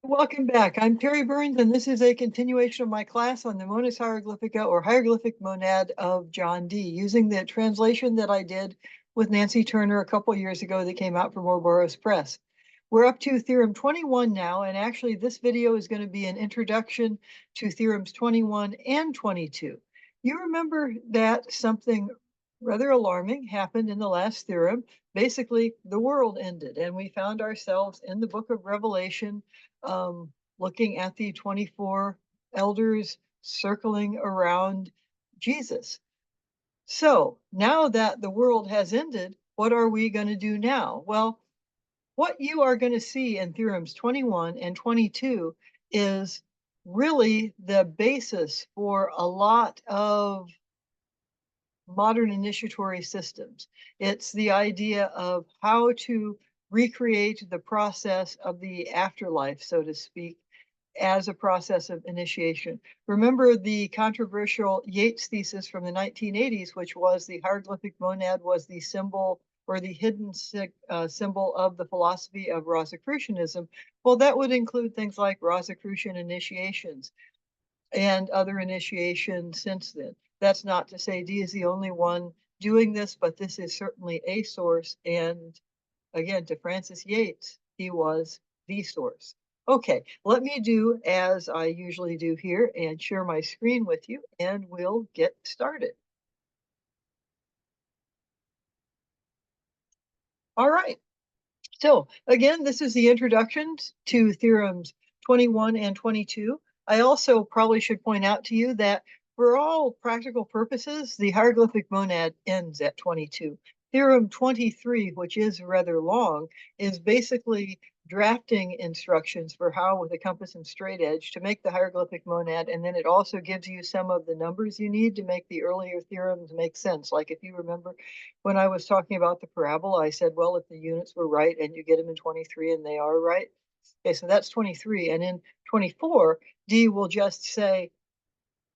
Welcome back. I'm Terry Burns, and this is a continuation of my class on the Monas Hieroglyphica or Hieroglyphic Monad of John Dee, using the translation that I did with Nancy Turner a couple years ago that came out from Ouroboros Press. We're up to Theorem 21 now, and actually this video is going to be an introduction to Theorems 21 and 22. You remember that something rather alarming happened in the last theorem. Basically, the world ended, and we found ourselves in the book of Revelation, looking at the 24 elders circling around Jesus. So now that the world has ended, what are we going to do now? Well, what you are going to see in Theorems 21 and 22 is really the basis for a lot of modern initiatory systems. It's the idea of how to recreate the process of the afterlife, so to speak, as a process of initiation. Remember the controversial Yates thesis from the 1980s, which was the hieroglyphic monad was the symbol or the hidden symbol of the philosophy of Rosicrucianism. Well, that would include things like Rosicrucian initiations and other initiations since then. That's not to say Dee is the only one doing this, but this is certainly a source. And again, to Francis Yates, he was the source. Okay, let me do as I usually do here and share my screen with you, and we'll get started. All right. So again, this is the introduction to Theorems 21 and 22. I also probably should point out to you that for all practical purposes, the hieroglyphic monad ends at 22. Theorem 23, which is rather long, is basically drafting instructions for how, with a compass and straight edge, to make the hieroglyphic monad, and then it also gives you some of the numbers you need to make the earlier theorems make sense. Like if you remember when I was talking about the parabola, I said, well, if the units were right and you get them in 23 and they are right, okay, so that's 23. And in 24, Dee will just say,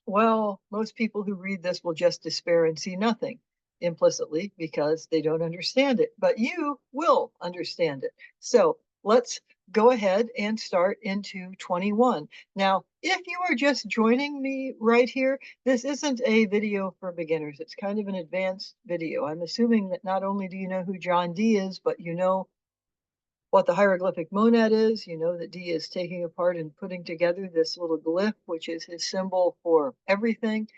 well, most people who read this will just despair and see nothing implicitly because they don't understand it, but you will understand it. So let's go ahead and start into 21. Now, if you are just joining me right here, this isn't a video for beginners. It's kind of an advanced video. I'm assuming that not only do you know who John Dee is, but you know what the hieroglyphic monad is. You know that Dee is taking apart and putting together this little glyph, which is his symbol for everything.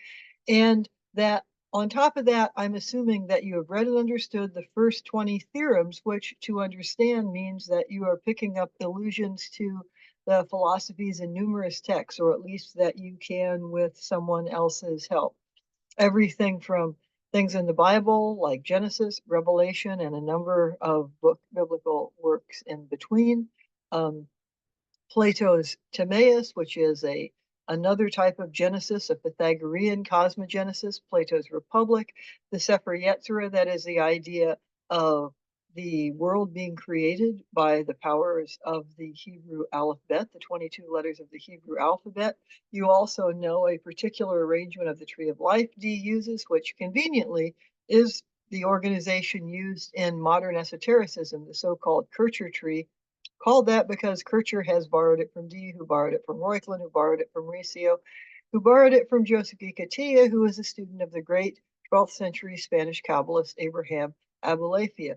And that on top of that, I'm assuming that you have read and understood the first 20 theorems, which to understand means that you are picking up allusions to the philosophies in numerous texts, or at least that you can with someone else's help. Everything from things in the Bible, like Genesis, Revelation, and a number of biblical works in between. Plato's Timaeus, which is another type of Genesis, a Pythagorean cosmogenesis, Plato's Republic, the Sefer Yetzirah, that is the idea of the world being created by the powers of the Hebrew alphabet, the 22 letters of the Hebrew alphabet. You also know a particular arrangement of the Tree of Life Dee uses, which conveniently is the organization used in modern esotericism, the so-called Kircher tree, called that because Kircher has borrowed it from Dee, who borrowed it from Reuchlin, who borrowed it from Riccio, who borrowed it from Joseph Gicatilla, who was a student of the great 12th century Spanish Kabbalist Abraham Abulafia.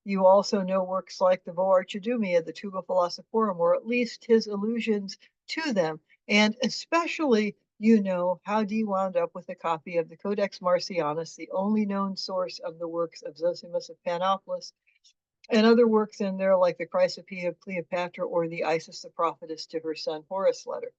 You also know works like the Voarchidumia, the Tuba Philosophorum, or at least his allusions to them. And especially, you know how Dee wound up with a copy of the Codex Marcianus, the only known source of the works of Zosimus of Panopolis, and other works in there like the Chrysopoeia of Cleopatra or the Isis the Prophetess to her son Horus letter.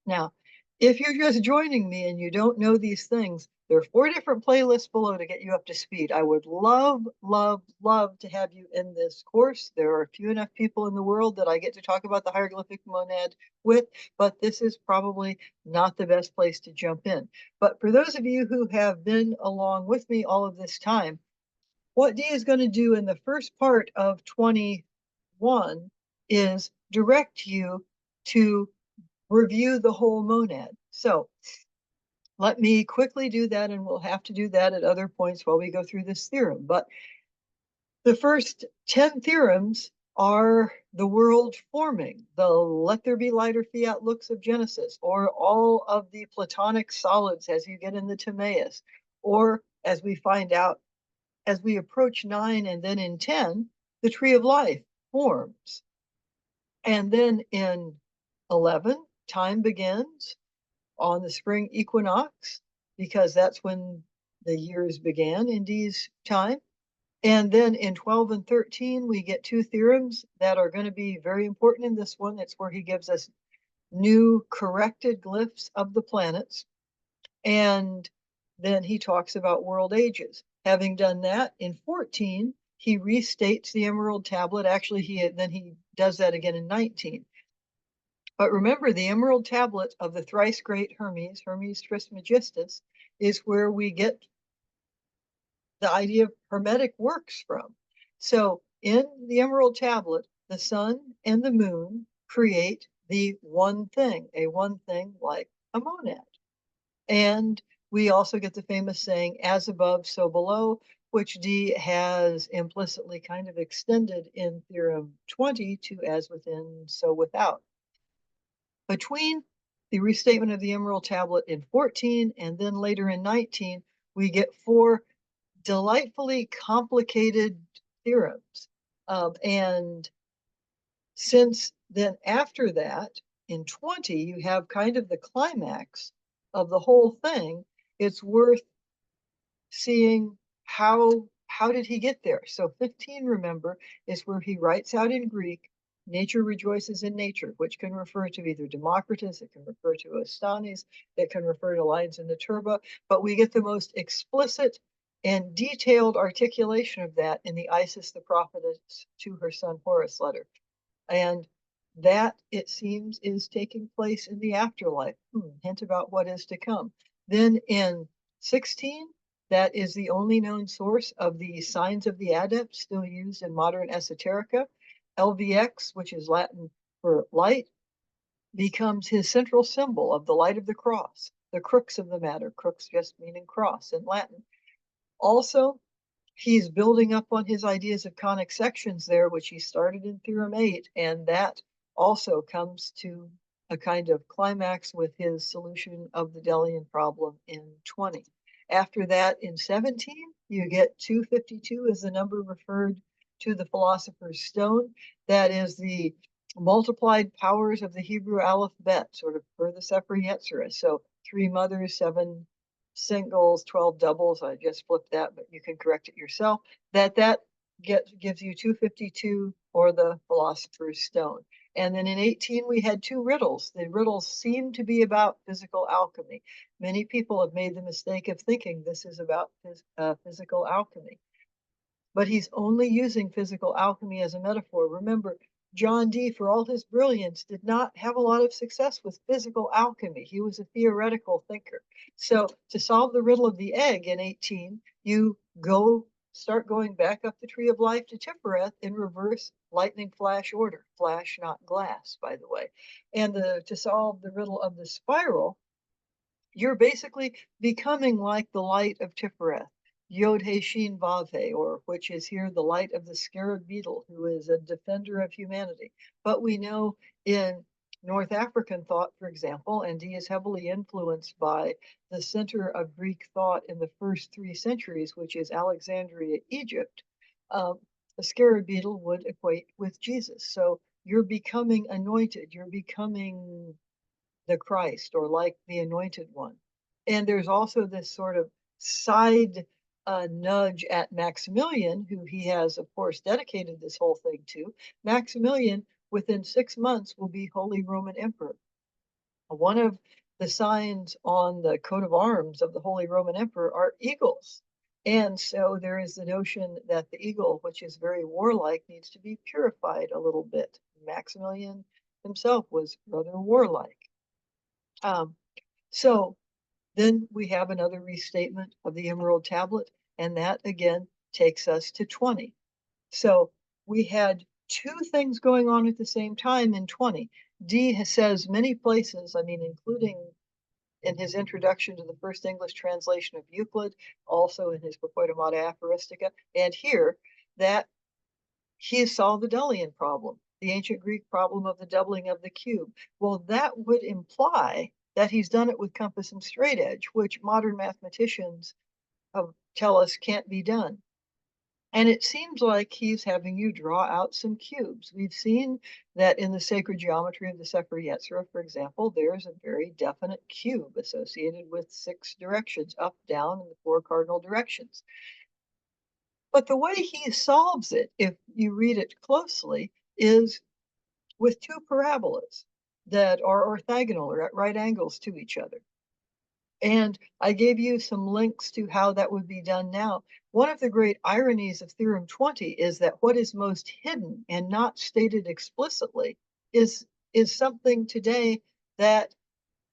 Now, if you're just joining me and you don't know these things, there are 4 different playlists below to get you up to speed. I would love, love, love to have you in this course. There are few enough people in the world that I get to talk about the hieroglyphic monad with, but this is probably not the best place to jump in. But for those of you who have been along with me all of this time, what Dee is going to do in the first part of 21 is direct you to review the whole monad. So let me quickly do that, and we'll have to do that at other points while we go through this theorem. But the first 10 theorems are the world forming, the let there be light or fiat looks of Genesis, or all of the Platonic solids as you get in the Timaeus, or as we find out as we approach 9 and then in 10, the tree of life forms. And then in 11, time begins on the spring equinox, because that's when the years began in Dee's time. And then in 12 and 13, we get two theorems that are going to be very important in this one. It's where he gives us new corrected glyphs of the planets. And then he talks about world ages. Having done that, in 14, he restates the Emerald Tablet. Actually, he does that again in 19. But remember, the Emerald Tablet of the thrice great Hermes, Hermes Trismegistus, is where we get the idea of Hermetic works from. So in the Emerald Tablet, the sun and the moon create the one thing, a one thing like a monad. And we also get the famous saying, as above, so below, which Dee has implicitly kind of extended in Theorem 20 to as within, so without. Between the restatement of the Emerald Tablet in 14 and then later in 19, we get four delightfully complicated theorems. And since then, after that, in 20, you have kind of the climax of the whole thing. It's worth seeing how did he get there. So 15, remember, is where he writes out in Greek, nature rejoices in nature, which can refer to either Democritus, it can refer to Ostanes, it can refer to lines in the Turba, but we get the most explicit and detailed articulation of that in the Isis the prophetess to her son Horus letter. And that, it seems, is taking place in the afterlife. Hint about what is to come. Then in 16, that is the only known source of the signs of the adept still used in modern esoterica. LVX, which is Latin for light, becomes his central symbol of the light of the cross, the crux of the matter, crux just meaning cross in Latin. Also, he's building up on his ideas of conic sections there, which he started in Theorem 8, and that also comes to a kind of climax with his solution of the Delian problem in 20. After that, in 17, you get 252 as the number referred to the Philosopher's Stone. That is the multiplied powers of the Hebrew alphabet, sort of per the Sefer Yetzirah. So 3 mothers, 7 singles, 12 doubles. I just flipped that, but you can correct it yourself. That gives you 252 or the Philosopher's Stone. And then in 18, we had 2 riddles. The riddles seem to be about physical alchemy. Many people have made the mistake of thinking this is about physical alchemy. But he's only using physical alchemy as a metaphor. Remember, John Dee, for all his brilliance, did not have a lot of success with physical alchemy. He was a theoretical thinker. So to solve the riddle of the egg in 18, you start going back up the tree of life to Tifereth in reverse lightning flash order. Flash, not glass, by the way. And to solve the riddle of the spiral, you're basically becoming like the light of Tifereth. Yod He Shin Vav He, or which is here the light of the scarab beetle, who is a defender of humanity. But we know in North African thought, for example, and he is heavily influenced by the center of Greek thought in the first 3 centuries, which is Alexandria, Egypt. The scarab beetle would equate with Jesus. So you're becoming anointed, you're becoming the Christ, or like the anointed one. And there's also this sort of side nudge at Maximilian, who he has, of course, dedicated this whole thing to. Maximilian, within 6 months, will be Holy Roman Emperor. One of the signs on the coat of arms of the Holy Roman Emperor are eagles. And so there is the notion that the eagle, which is very warlike, needs to be purified a little bit. Maximilian himself was rather warlike. So then we have another restatement of the Emerald Tablet, and that again takes us to 20. So we had 2 things going on at the same time in 20. Dee says many places, I mean, including in his introduction to the first English translation of Euclid, also in his Propoita Aphoristica, and here, that he solved the Delian problem, the ancient Greek problem of the doubling of the cube. Well, that would imply that he's done it with compass and straight edge, which modern mathematicians tell us can't be done. And it seems like he's having you draw out some cubes. We've seen that in the sacred geometry of the Sefer Yetzirah, for example, there's a very definite cube associated with 6 directions, up, down, and the 4 cardinal directions. But the way he solves it, if you read it closely, is with 2 parabolas that are orthogonal or at right angles to each other. And I gave you some links to how that would be done now. One of the great ironies of Theorem 20 is that what is most hidden and not stated explicitly is something today that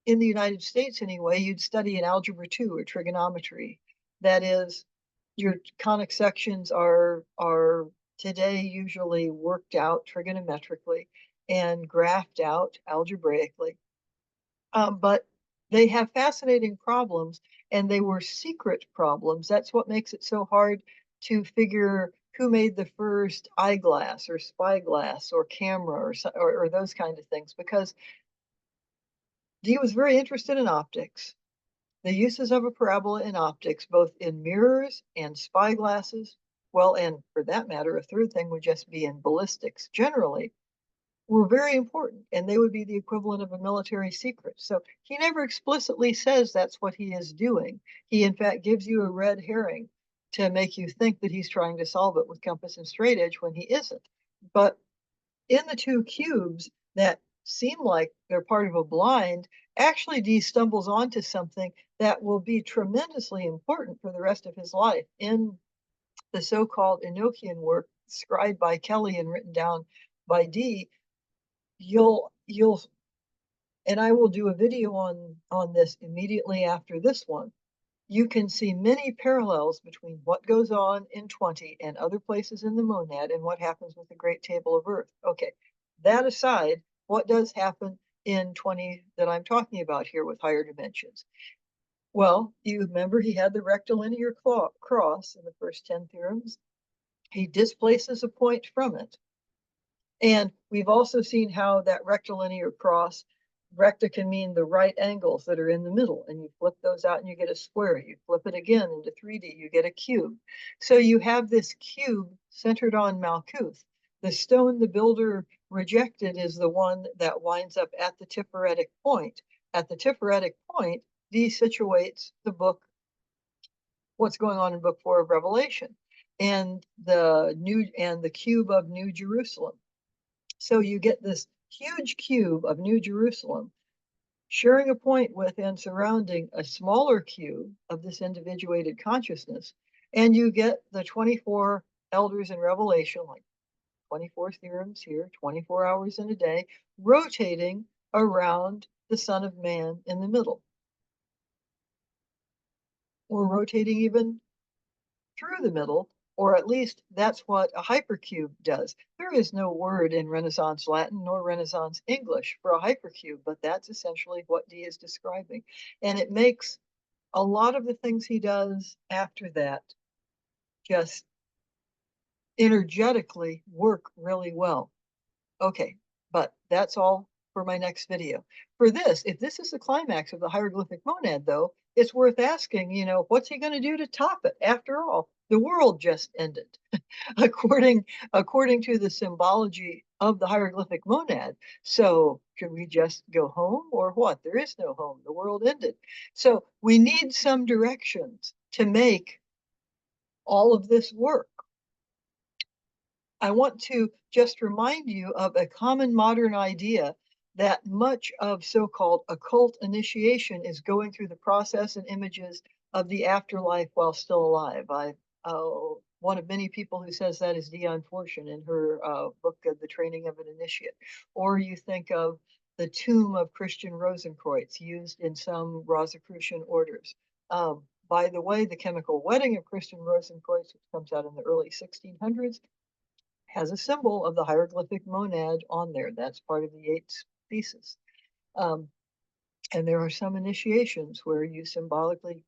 in the United States anyway, you'd study in Algebra 2 or trigonometry. That is, your conic sections are today usually worked out trigonometrically and graphed out algebraically. But they have fascinating problems, and they were secret problems. That's what makes it so hard to figure who made the first eyeglass or spyglass or camera or those kind of things, because Dee was very interested in optics, the uses of a parabola in optics, both in mirrors and spyglasses. Well, and for that matter, a third thing would just be in ballistics generally, were very important, and they would be the equivalent of a military secret. So he never explicitly says that's what he is doing. He, in fact, gives you a red herring to make you think that he's trying to solve it with compass and straight edge when he isn't. But in the 2 cubes that seem like they're part of a blind, actually Dee stumbles onto something that will be tremendously important for the rest of his life in the so-called Enochian work scribed by Kelly and written down by Dee. You'll and I will do a video on this immediately after this one. You can see many parallels between what goes on in 20 and other places in the monad and what happens with the Great Table of Earth. Okay, that aside, what does happen in 20 that I'm talking about here with higher dimensions? Well, you remember he had the rectilinear cross in the first 10 theorems. He displaces a point from it. And we've also seen how that rectilinear cross, recta can mean the right angles that are in the middle, and you flip those out and you get a square. You flip it again into 3D, you get a cube. So you have this cube centered on Malkuth. The stone the builder rejected is the one that winds up at the Tiphoretic point. At the Tiphoretic point, Dee situates the book, what's going on in Book 4 of Revelation, and the cube of New Jerusalem. So you get this huge cube of New Jerusalem sharing a point with and surrounding a smaller cube of this individuated consciousness. And you get the 24 elders in Revelation, like 24 theorems here, 24 hours in a day, rotating around the Son of Man in the middle. Or rotating even through the middle, or at least that's what a hypercube does. There is no word in Renaissance Latin nor Renaissance English for a hypercube, but that's essentially what Dee is describing. And it makes a lot of the things he does after that just energetically work really well. Okay, but that's all for my next video. For this, if this is the climax of the hieroglyphic monad, though, it's worth asking, what's he going to do to top it? After all, the world just ended. according to the symbology of the hieroglyphic monad. So should we just go home or what? There is no home. The world ended. So we need some directions to make all of this work. I want to just remind you of a common modern idea that much of so-called occult initiation is going through the process and images of the afterlife while still alive. One of many people who says that is Dion Fortune in her book, The Training of an Initiate. Or you think of the tomb of Christian Rosenkreuz used in some Rosicrucian orders. By the way, the chemical wedding of Christian Rosenkreuz, which comes out in the early 1600s, has a symbol of the hieroglyphic monad on there. That's part of the Yates thesis. And there are some initiations where you symbolically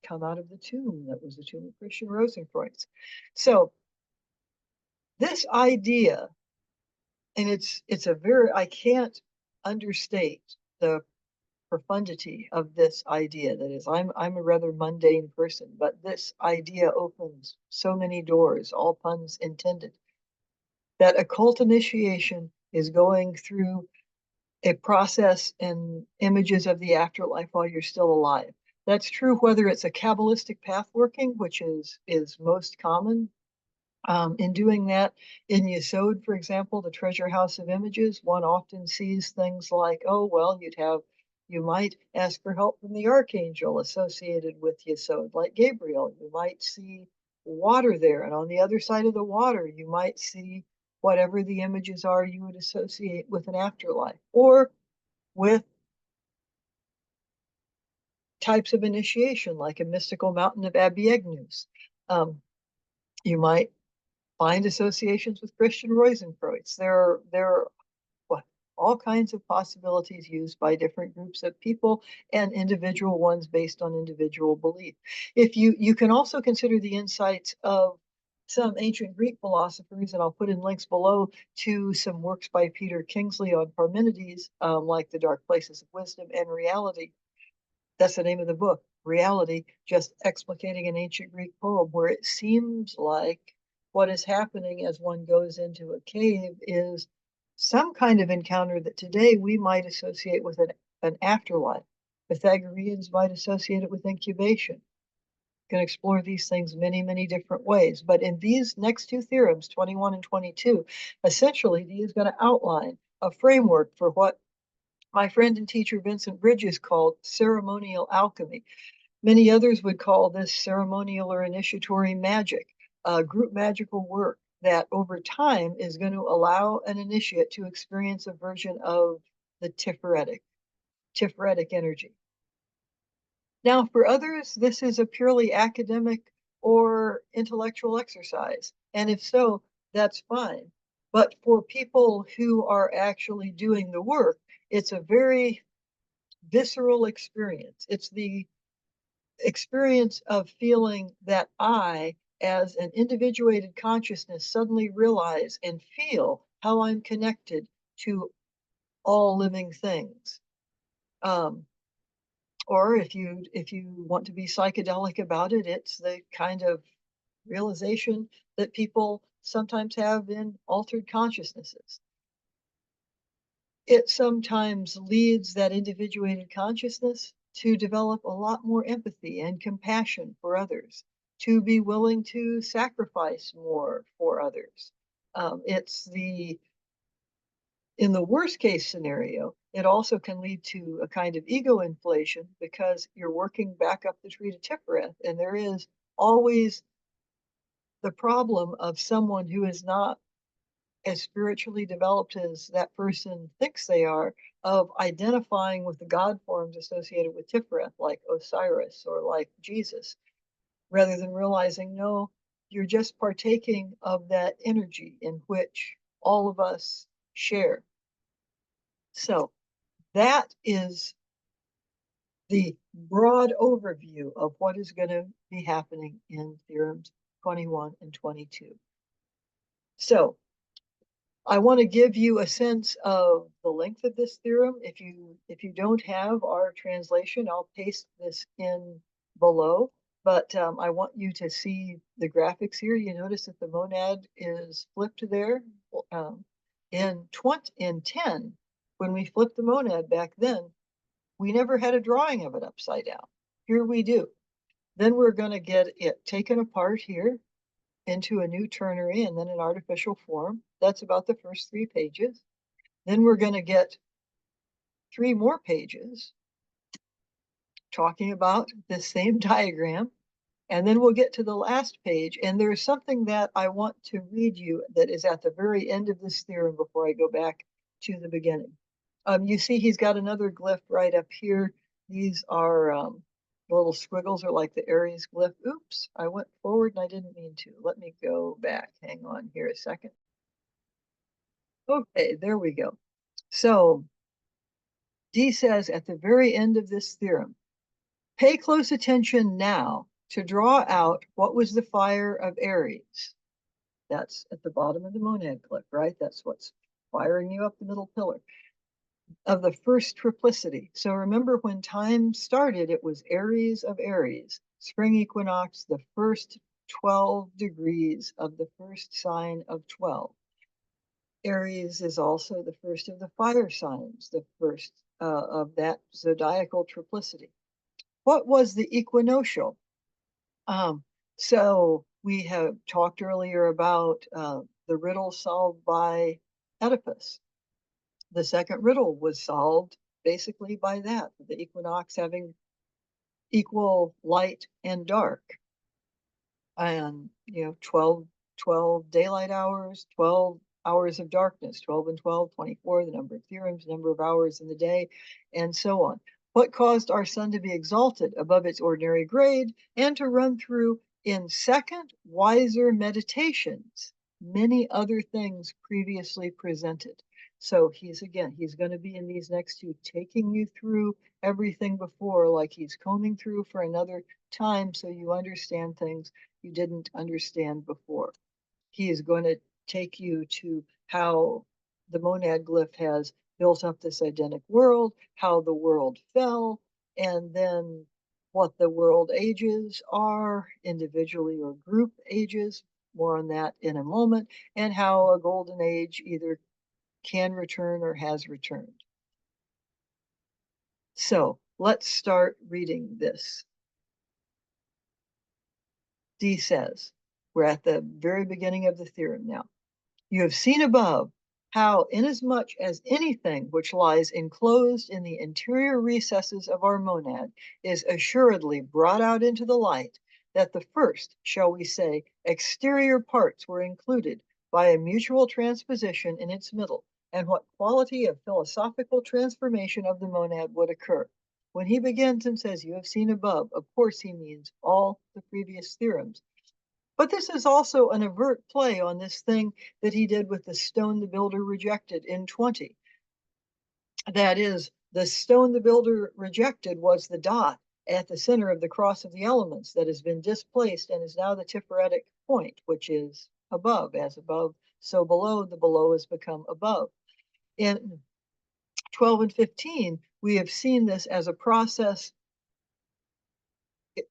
come out of the tomb that was the tomb of Christian Rosenkreuz. So this idea, and it's a very, I can't understate the profundity of this idea. That is, I'm a rather mundane person, but this idea opens so many doors, all puns intended, that occult initiation is going through a process and images of the afterlife while you're still alive. That's true whether it's a Kabbalistic path working, which is most common. In doing that, in Yesod, for example, the treasure house of images, one often sees things like, oh, well, you might ask for help from the archangel associated with Yesod, like Gabriel. You might see water there, and on the other side of the water, you might see whatever the images are you would associate with an afterlife, or with types of initiation, like a mystical mountain of Abiyegnus. You might find associations with Christian Rosenkreuz. There are what, all kinds of possibilities used by different groups of people and individual ones based on individual belief. If you can also consider the insights of some ancient Greek philosophers, and I'll put in links below to some works by Peter Kingsley on Parmenides, like The Dark Places of Wisdom and Reality. That's the name of the book, Reality, just explicating an ancient Greek poem, where it seems like what is happening as one goes into a cave is some kind of encounter that today we might associate with an afterlife. Pythagoreans might associate it with incubation. You can explore these things many, many different ways. But in these next two theorems, 21 and 22, essentially, Dee is going to outline a framework for what my friend and teacher Vincent Bridges called ceremonial alchemy. Many others would call this ceremonial or initiatory magic, group magical work that over time is going to allow an initiate to experience a version of the Tiferet energy. Now, for others, this is a purely academic or intellectual exercise. And if so, that's fine. But for people who are actually doing the work, it's a very visceral experience. It's the experience of feeling that I, as an individuated consciousness, suddenly realize and feel how I'm connected to all living things. Or if you want to be psychedelic about it, it's the kind of realization that people sometimes have in altered consciousnesses. It sometimes leads that individuated consciousness to develop a lot more empathy and compassion for others, to be willing to sacrifice more for others. It's in the worst case scenario, it also can lead to a kind of ego inflation because you're working back up the tree to Tiferet, and there is always the problem of someone who is not as spiritually developed as that person thinks they are, of identifying with the God forms associated with Tiferet, like Osiris or like Jesus, rather than realizing, no, you're just partaking of that energy in which all of us share. So that is the broad overview of what is going to be happening in theorems 21 and 22. So I want to give you a sense of the length of this theorem. If you don't have our translation, I'll paste this in below. But I want you to see the graphics here. You notice that the monad is flipped there. In 10, when we flipped the monad back then, we never had a drawing of it upside down. Here we do. Then we're going to get it taken apart here into a new ternary and then an artificial form. That's about the first 3 pages. Then we're going to get 3 more pages talking about this same diagram. And then we'll get to the last page. And there's something that I want to read you that is at the very end of this theorem before I go back to the beginning. You see he's got another glyph right up here. These are little squiggles are like the Aries glyph. Oops, I went forward and I didn't mean to. Let me go back. Hang on here a second. Okay, there we go. So Dee says at the very end of this theorem, pay close attention now to draw out what was the fire of Aries. That's at the bottom of the monad glyph, right? That's what's firing you up the middle pillar of the first triplicity. So remember, when time started, it was Aries of Aries, spring equinox, the first 12 degrees of the first sign of 12. Aries is also the first of the fire signs, the first of that zodiacal triplicity. What was the equinoctial? So we have talked earlier about the riddle solved by Oedipus. The second riddle was solved basically by that, the equinox having equal light and dark. And, 12 daylight hours, 12 hours of darkness, 12 and 12, 24, the number of theorems, number of hours in the day, and so on. What caused our sun to be exalted above its ordinary grade and to run through in second, wiser meditations, many other things previously presented. So he's going to be in these next two, taking you through everything before, like he's combing through for another time so you understand things you didn't understand before. He is going to take you to how the monad glyph has built up this Edenic world, how the world fell, and then what the world ages are, individually or group ages, more on that in a moment, and how a golden age either can return or has returned. So let's start reading this. Dee says, we're at the very beginning of the theorem now. You have seen above how, inasmuch as anything which lies enclosed in the interior recesses of our monad is assuredly brought out into the light, that the first, shall we say, exterior parts were included by a mutual transposition in its middle, and what quality of philosophical transformation of the monad would occur. When he begins and says, you have seen above, of course he means all the previous theorems. But this is also an overt play on this thing that he did with the stone the builder rejected in 20. That is, the stone the builder rejected was the dot at the center of the cross of the elements that has been displaced and is now the Tiphoretic point, which is above. As above, so below, the below has become above. In 12 and 15, we have seen this as a process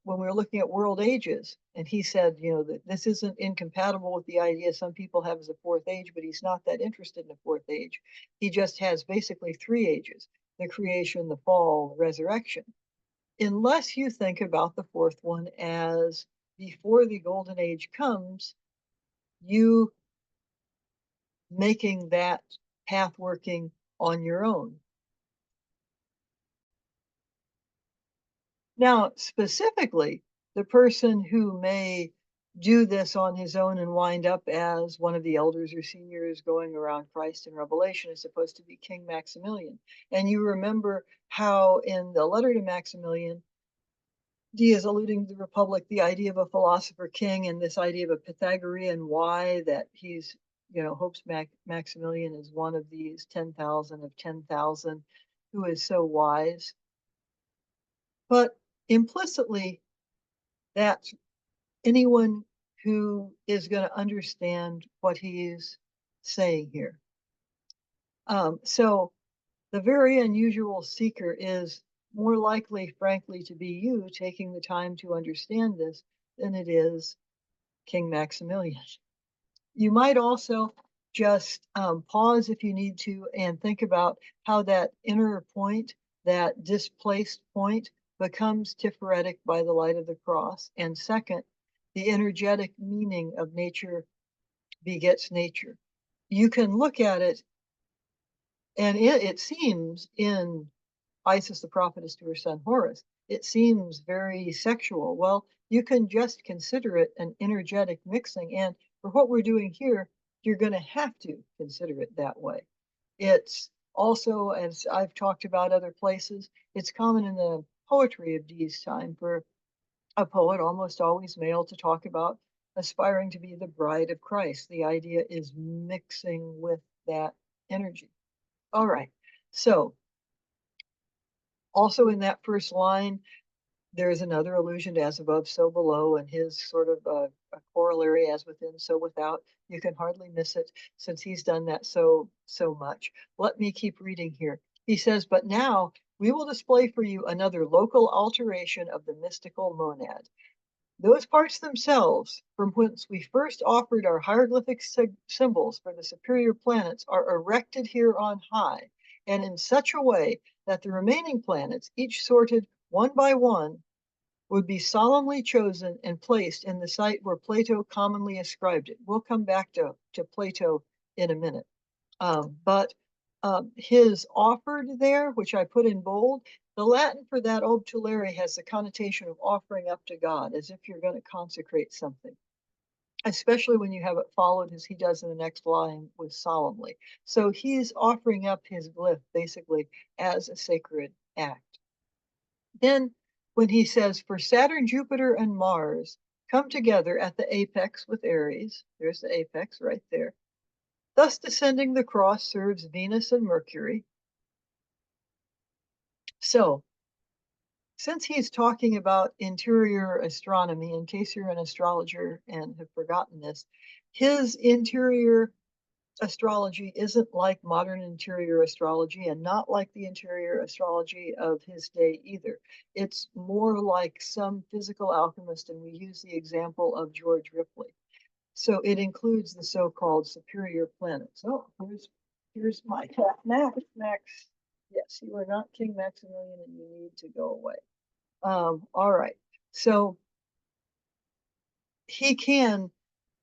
when we were looking at world ages, and he said, that this isn't incompatible with the idea some people have as a fourth age, but he's not that interested in a fourth age. He just has basically three ages: the creation, the fall, resurrection. Unless you think about the fourth one as before the golden age comes, you making that path working on your own. Now, specifically, the person who may do this on his own and wind up as one of the elders or seniors going around Christ in Revelation is supposed to be King Maximilian. And you remember how in the letter to Maximilian, Dee is alluding to the Republic, the idea of a philosopher king and this idea of a Pythagorean why, that he's, hopes Maximilian is one of these 10,000 of 10,000 who is so wise. But implicitly, that's anyone who is going to understand what he's saying here. So the very unusual seeker is more likely, frankly, to be you taking the time to understand this than it is King Maximilian. You might also just pause if you need to and think about how that inner point, that displaced point, becomes Tiphoretic by the light of the cross. And second, the energetic meaning of nature begets nature. You can look at it, and it seems in Isis the prophetess to her son Horus, it seems very sexual. Well, you can just consider it an energetic mixing. And for what we're doing here, you're going to have to consider it that way. It's also, as I've talked about other places, it's common in the poetry of Dee's time for a poet, almost always male, to talk about aspiring to be the bride of Christ. The idea is mixing with that energy. All right. So also in that first line, There's another allusion to as above, so below, and his sort of a corollary, as within, so without. You can hardly miss it since he's done that so much. Let me keep reading here. He says, but now we will display for you another local alteration of the mystical monad. Those parts themselves, from whence we first offered our hieroglyphic symbols for the superior planets, are erected here on high, and in such a way that the remaining planets, each sorted one by one, would be solemnly chosen and placed in the site where Plato commonly ascribed it. We'll come back to Plato in a minute. But his offered there, which I put in bold, the Latin for that obtulare has the connotation of offering up to God, as if you're going to consecrate something, especially when you have it followed, as he does in the next line, with solemnly. So he's offering up his glyph basically as a sacred act. Then when he says, for Saturn, Jupiter, and Mars come together at the apex with Aries, there's the apex right there. Thus descending the cross serves Venus and Mercury. So since he's talking about interior astronomy, in case you're an astrologer and have forgotten this, his interior astrology isn't like modern interior astrology and not like the interior astrology of his day either. It's more like some physical alchemist, and we use the example of George Ripley. So it includes the so-called superior planets. Oh, here's my cat, Max. Max, yes, you are not King Maximilian and you need to go away. All right, so he can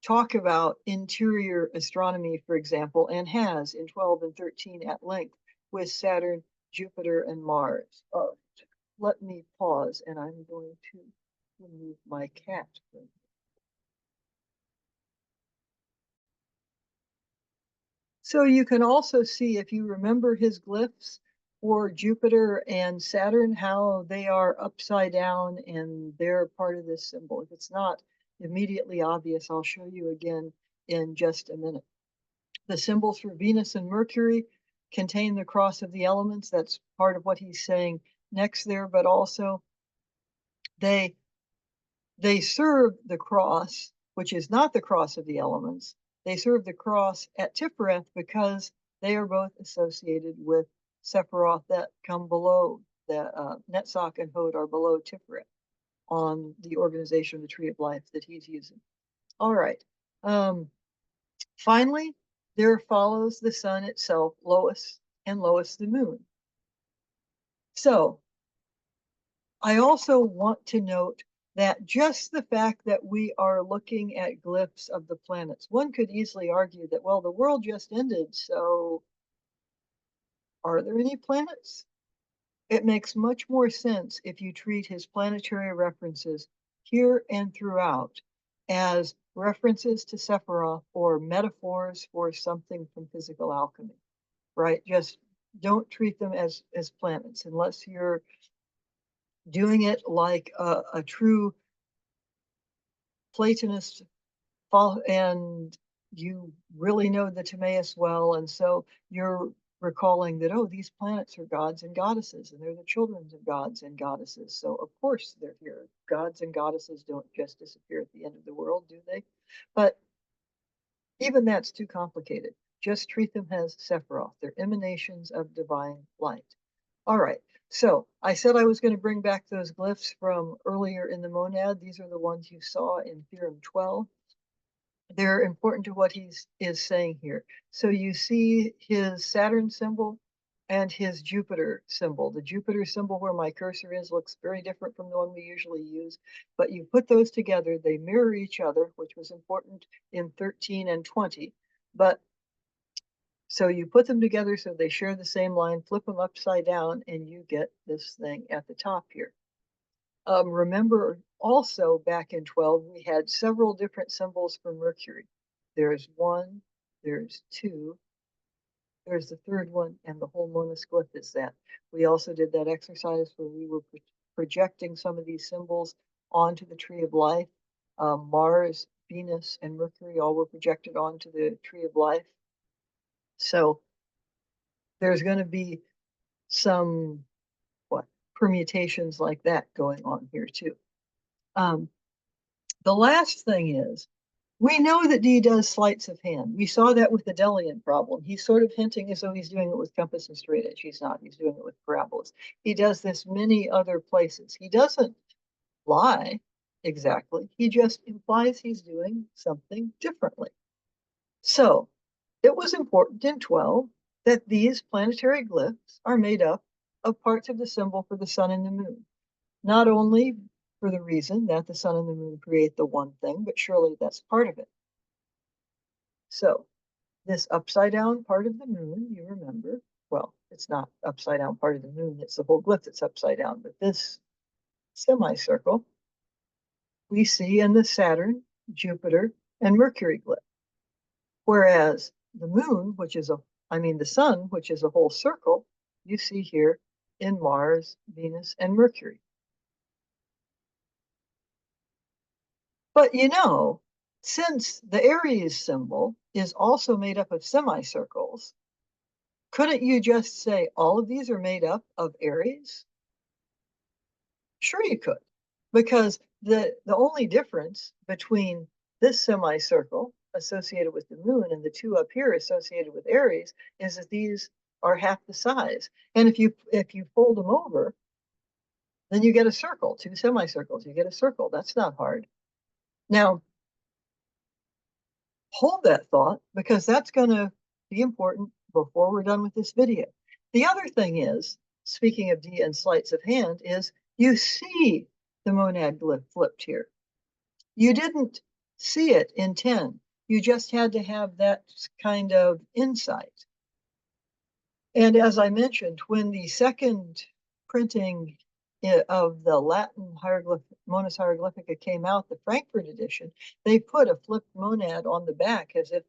talk about interior astronomy, for example, and has in 12 and 13 at length with Saturn, Jupiter, and Mars. Let me pause, and I'm going to remove my cat. So you can also see, if you remember his glyphs for Jupiter and Saturn, how they are upside down and they're part of this symbol. If it's not immediately obvious, I'll show you again in just a minute. The symbols for Venus and Mercury contain the cross of the elements. That's part of what he's saying next there, but also they serve the cross, which is not the cross of the elements. They serve the cross at Tifereth because they are both associated with Sephiroth that come below the Netzach and Hod are below Tifereth on the organization of the Tree of Life that he's using. All right. Finally, there follows the sun itself, Lois, and Lois the moon. So I also want to note that just the fact that we are looking at glyphs of the planets, one could easily argue that, well, the world just ended, so are there any planets? It makes much more sense if you treat his planetary references here and throughout as references to Sephiroth or metaphors for something from physical alchemy, right? Just don't treat them as planets unless you're doing it like a true Platonist, and you really know the Timaeus well, and so you're recalling that, oh, these planets are gods and goddesses, and they're the children of gods and goddesses. So of course they're here. Gods and goddesses don't just disappear at the end of the world, do they? But even that's too complicated. Just treat them as Sephiroth. They're emanations of divine light. All right, so I said I was going to bring back those glyphs from earlier in the monad. These are the ones you saw in Theorem 12. They're important to what he is saying here. So you see his Saturn symbol and his Jupiter symbol. The Jupiter symbol where my cursor is looks very different from the one we usually use, but you put those together, they mirror each other, which was important in 13 and 20. But so you put them together so they share the same line, flip them upside down, and you get this thing at the top here. Remember also back in 12, we had several different symbols for Mercury. There's one, there's two, there's the third one, and the whole Monas glyph is that. We also did that exercise where we were projecting some of these symbols onto the Tree of Life. Mars, Venus, and Mercury all were projected onto the Tree of Life. So there's going to be some permutations like that going on here too. The last thing is, we know that Dee does sleights of hand. We saw that with the Delian problem. He's sort of hinting as though he's doing it with compass and straight edge. He's not. He's doing it with parabolas. He does this many other places. He doesn't lie exactly. He just implies he's doing something differently. So it was important in 12 that these planetary glyphs are made up of parts of the symbol for the sun and the moon, not only for the reason that the sun and the moon create the one thing, but surely that's part of it. So this upside down part of the moon, you remember, well, it's not upside down part of the moon, it's the whole glyph that's upside down, but this semicircle we see in the Saturn, Jupiter, and Mercury glyph. Whereas the moon, the sun, which is a whole circle, you see here in Mars, Venus, and Mercury. But since the Aries symbol is also made up of semicircles, couldn't you just say all of these are made up of Aries? Sure you could, because the only difference between this semicircle associated with the moon and the two up here associated with Aries is that these are half the size. And if you fold them over, then you get a circle, two semicircles, you get a circle. That's not hard. Now, hold that thought, because that's going to be important before we're done with this video. The other thing is, speaking of Dee and sleights of hand, is you see the monad glyph flipped here. You didn't see it in 10. You just had to have that kind of insight. And as I mentioned, when the second printing of the Latin Monas Hieroglyphica came out, the Frankfurt edition, they put a flipped monad on the back as if,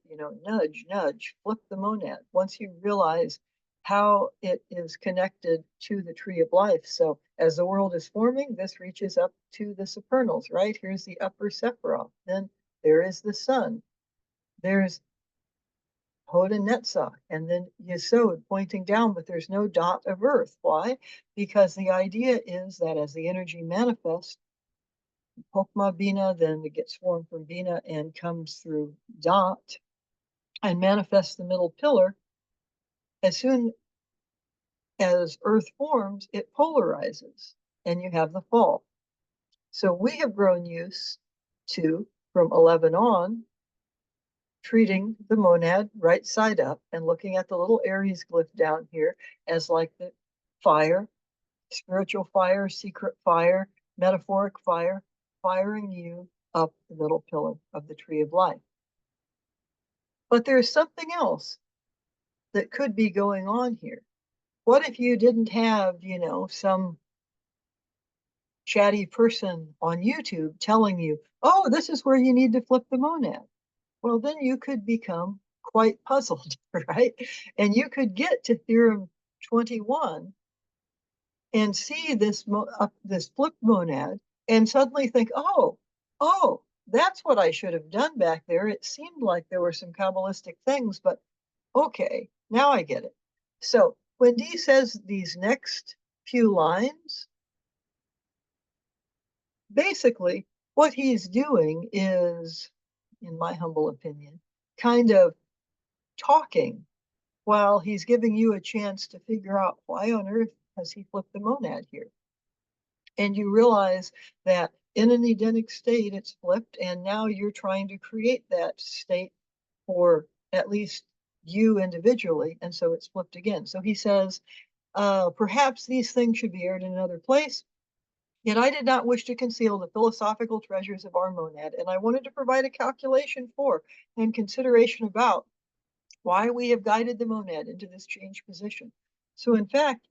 nudge, nudge, flip the monad, once you realize how it is connected to the tree of life. So as the world is forming, this reaches up to the supernals, right? Here's the upper Sephiroth. Then there is the sun. There's Hod and Netzach, and then Yesod pointing down, but there's no dot of earth. Why? Because the idea is that as the energy manifests, Hokmah Bina, then it gets formed from Bina and comes through dot and manifests the middle pillar. As soon as earth forms, it polarizes and you have the fall. So we have grown used to, from 11 on, treating the monad right side up and looking at the little Aries glyph down here as like the fire, spiritual fire, secret fire, metaphoric fire, firing you up the middle pillar of the tree of life. But there's something else that could be going on here. What if you didn't have, some chatty person on YouTube telling you, oh, this is where you need to flip the monad? Well, then you could become quite puzzled, right? And you could get to Theorem 21 and see this flip monad and suddenly think, oh, that's what I should have done back there. It seemed like there were some Kabbalistic things, but okay, now I get it. So when Dee says these next few lines, basically what he's doing is, in my humble opinion, kind of talking while he's giving you a chance to figure out why on earth has he flipped the monad here. And you realize that in an Edenic state, it's flipped, and now you're trying to create that state for at least you individually, and so it's flipped again. So he says, perhaps these things should be aired in another place. Yet I did not wish to conceal the philosophical treasures of our monad, and I wanted to provide a calculation for and consideration about why we have guided the monad into this changed position. So in fact,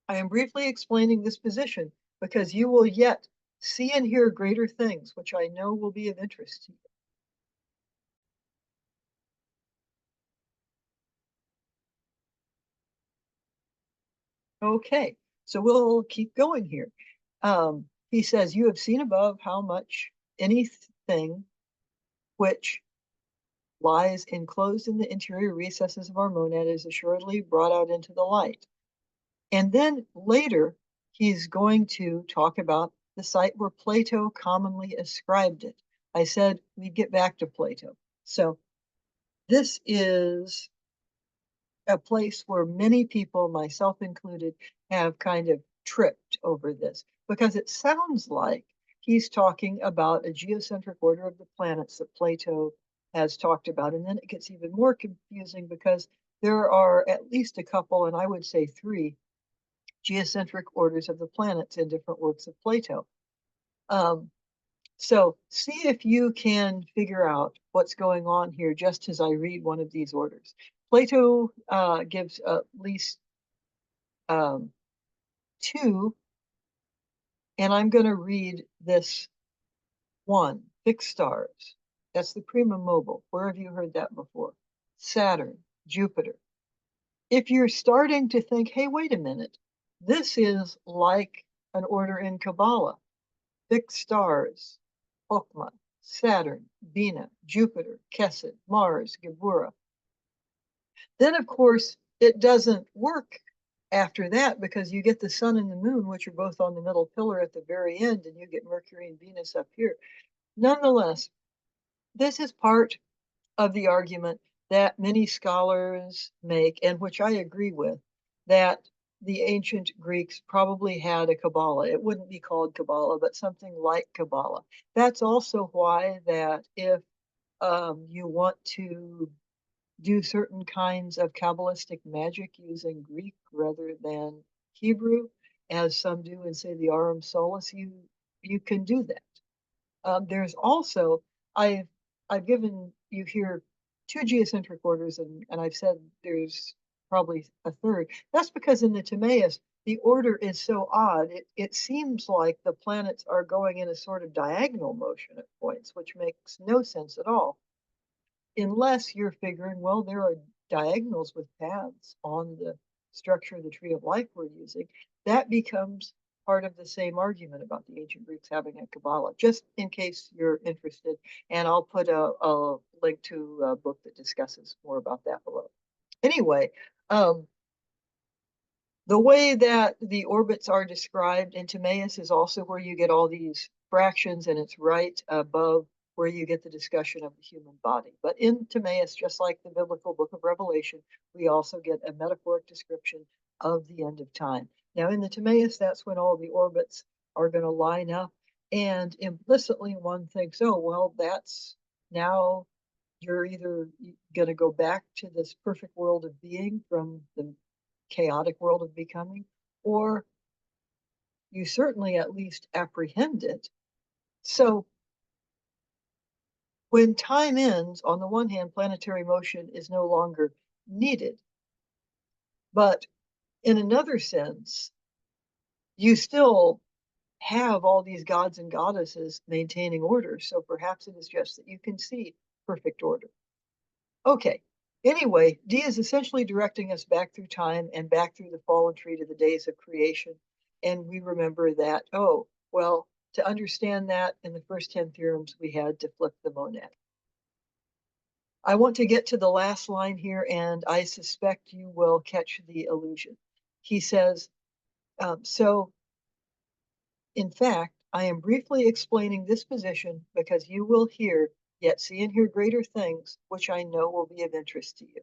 I am briefly explaining this position because you will yet see and hear greater things, which I know will be of interest to you. Okay, so we'll keep going here. He says, you have seen above how much anything which lies enclosed in the interior recesses of our monad is assuredly brought out into the light. And then later, he's going to talk about the site where Plato commonly ascribed it. I said we'd get back to Plato. So this is a place where many people, myself included, have kind of tripped over this because it sounds like he's talking about a geocentric order of the planets that Plato has talked about. And then it gets even more confusing because there are at least a couple, and I would say three, geocentric orders of the planets in different works of Plato. So see if you can figure out what's going on here just as I read one of these orders. Plato gives at least two, and I'm going to read this one, fixed stars. That's the prima mobile. Where have you heard that before? Saturn, Jupiter. If you're starting to think, hey, wait a minute, this is like an order in Kabbalah. Fixed stars, Chokmah, Saturn, Bina, Jupiter, Kesed, Mars, Geburah. Then, of course, it doesn't work after that because you get the sun and the moon, which are both on the middle pillar at the very end, and you get Mercury and Venus up here. Nonetheless, this is part of the argument that many scholars make, and which I agree with, that the ancient Greeks probably had a Kabbalah. It wouldn't be called Kabbalah, but something like Kabbalah. That's also why that if you want to do certain kinds of Kabbalistic magic using Greek rather than Hebrew, as some do in, say, the Aurum Solus, you can do that. There's also, I've given you here two geocentric orders, and I've said there's probably a third. That's because in the Timaeus, the order is so odd. It seems like the planets are going in a sort of diagonal motion at points, which makes no sense at all. Unless you're figuring, well, there are diagonals with paths on the structure of the tree of life we're using. That becomes part of the same argument about the ancient Greeks having a Kabbalah, just in case you're interested. And I'll put a link to a book that discusses more about that below. Anyway, the way that the orbits are described in Timaeus is also where you get all these fractions, and it's right above where you get the discussion of the human body. But in Timaeus, just like the biblical book of Revelation, we also get a metaphoric description of the end of time. Now, in the Timaeus, that's when all the orbits are going to line up. And implicitly, one thinks, oh, well, that's now you're either going to go back to this perfect world of being from the chaotic world of becoming, or you certainly at least apprehend it. So when time ends, on the one hand, planetary motion is no longer needed. But in another sense, you still have all these gods and goddesses maintaining order. So perhaps it is just that you can see perfect order. Okay. Anyway, Dee is essentially directing us back through time and back through the fallen tree to the days of creation. And we remember that, oh, well, to understand that in the first 10 theorems, we had to flip the monad. I want to get to the last line here, and I suspect you will catch the illusion. He says, so in fact, I am briefly explaining this position because you will hear, yet see and hear greater things, which I know will be of interest to you.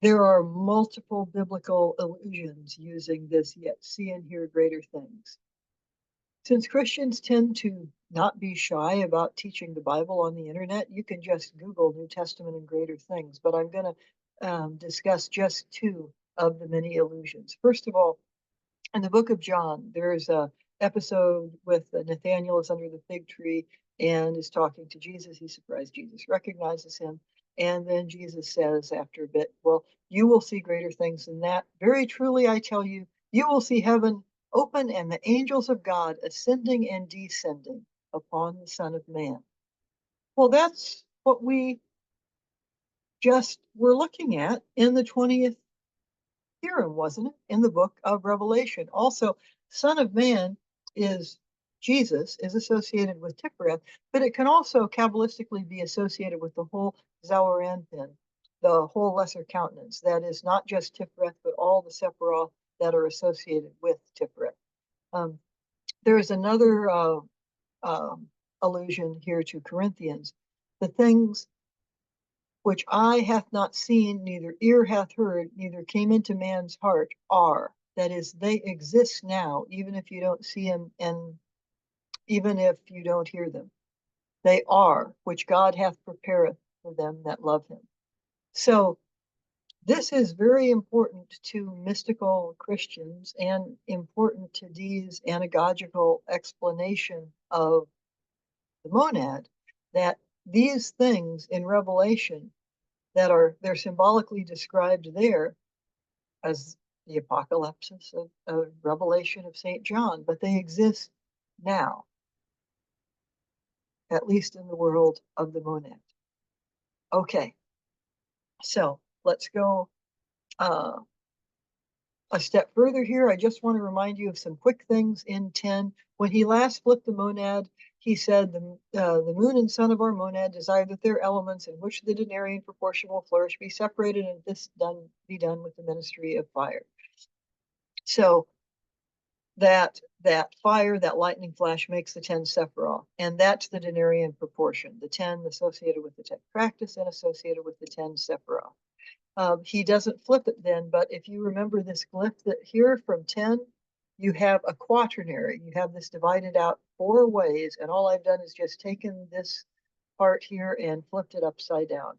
There are multiple biblical allusions using this yet see and hear greater things. Since Christians tend to not be shy about teaching the Bible on the internet, you can just Google New Testament and greater things, but I'm going to discuss just two of the many allusions. First of all, in the book of John, there's a episode with Nathaniel is under the fig tree and is talking to Jesus. He's surprised Jesus recognizes him. And then Jesus says after a bit, well, you will see greater things than that. Very truly, I tell you, you will see heaven open and the angels of God ascending and descending upon the Son of Man. Well, that's what we just were looking at in the 20th theorem, wasn't it? In the book of Revelation. Also, Son of Man is Jesus, is associated with Tifereth, but it can also Kabbalistically be associated with the whole Zawaranpin, the whole lesser countenance. That is not just Tifereth, but all the Sephiroth that are associated with Tiferet. There is another allusion here to Corinthians. The things which eye hath not seen, neither ear hath heard, neither came into man's heart are. That is, they exist now, even if you don't see them and even if you don't hear them. They are, which God hath prepared for them that love him. So this is very important to mystical Christians and important to Dee's anagogical explanation of the monad, that these things in Revelation they're symbolically described there as the apocalypse of Revelation of St. John, but they exist now, at least in the world of the monad. Okay, so let's go a step further here. I just want to remind you of some quick things in 10. When he last flipped the monad, he said, the moon and sun of our monad desire that their elements in which the denarian proportion will flourish be separated, and this be done with the ministry of fire. So that fire, that lightning flash, makes the 10 Sephiroth, and that's the denarian proportion, the 10 associated with the 10 practice and associated with the 10 Sephiroth. He doesn't flip it then, but if you remember this glyph that here from 10, you have a quaternary. You have this divided out 4 ways, and all I've done is just taken this part here and flipped it upside down.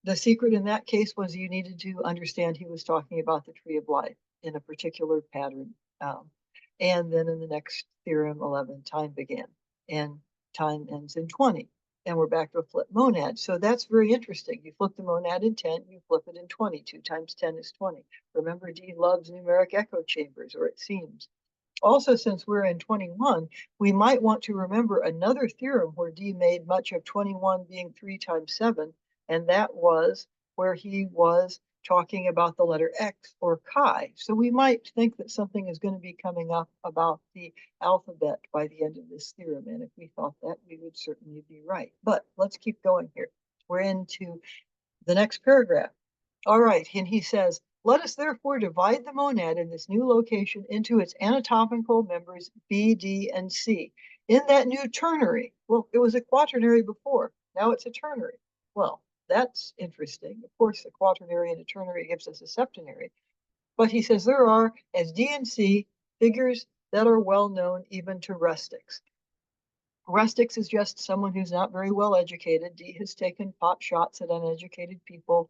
The secret in that case was you needed to understand he was talking about the tree of life in a particular pattern. And then in the next Theorem 11, time began, and time ends in 20. And we're back to a flip monad. So that's very interesting. You flip the monad in 10, you flip it in 20. 2 times 10 is 20. Remember, Dee loves numeric echo chambers, or it seems. Also, since we're in 21, we might want to remember another theorem where Dee made much of 21 being 3 times 7, and that was where he was talking about the letter X or chi. So we might think that something is going to be coming up about the alphabet by the end of this theorem. And if we thought that, we would certainly be right. But let's keep going here. We're into the next paragraph. All right, and he says, let us therefore divide the monad in this new location into its anatomical members B, D, and C. In that new ternary, well, it was a quaternary before, now it's a ternary. Well, that's interesting. Of course, the quaternary and a ternary gives us a septenary. But he says there are, as D and C, figures that are well known even to rustics. Rustics is just someone who's not very well educated. D has taken pot shots at uneducated people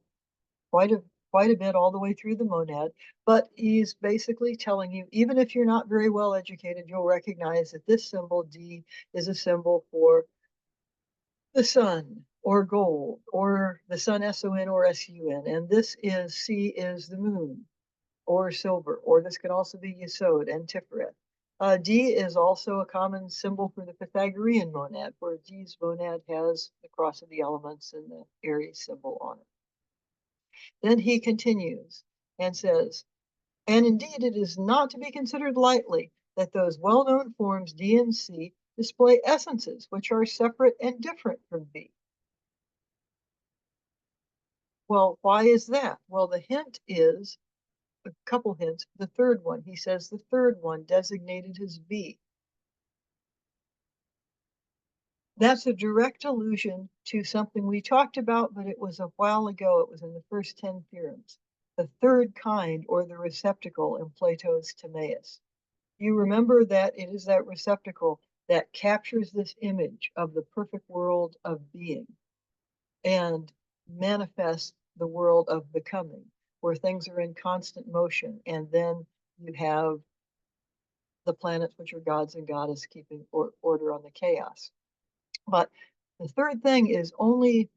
quite a bit all the way through the monad, but he's basically telling you, even if you're not very well educated, you'll recognize that this symbol D is a symbol for the sun, or gold, or the sun, S-O-N or S-U-N, and this is C is the moon, or silver, or this can also be Yesod and Tiferet. D is also a common symbol for the Pythagorean monad, where D's monad has the cross of the elements and the Aries symbol on it. Then he continues and says, and indeed it is not to be considered lightly that those well-known forms D and C display essences which are separate and different from B. Well, why is that? Well, the hint is, a couple hints. The third one, he says the third one designated as B. That's a direct allusion to something we talked about, but it was a while ago. It was in the first 10 theorems. The third kind, or the receptacle in Plato's Timaeus. You remember that it is that receptacle that captures this image of the perfect world of being and manifests the world of becoming, where things are in constant motion. And then you have the planets, which are gods and goddesses, keeping order on the chaos. But the third thing is only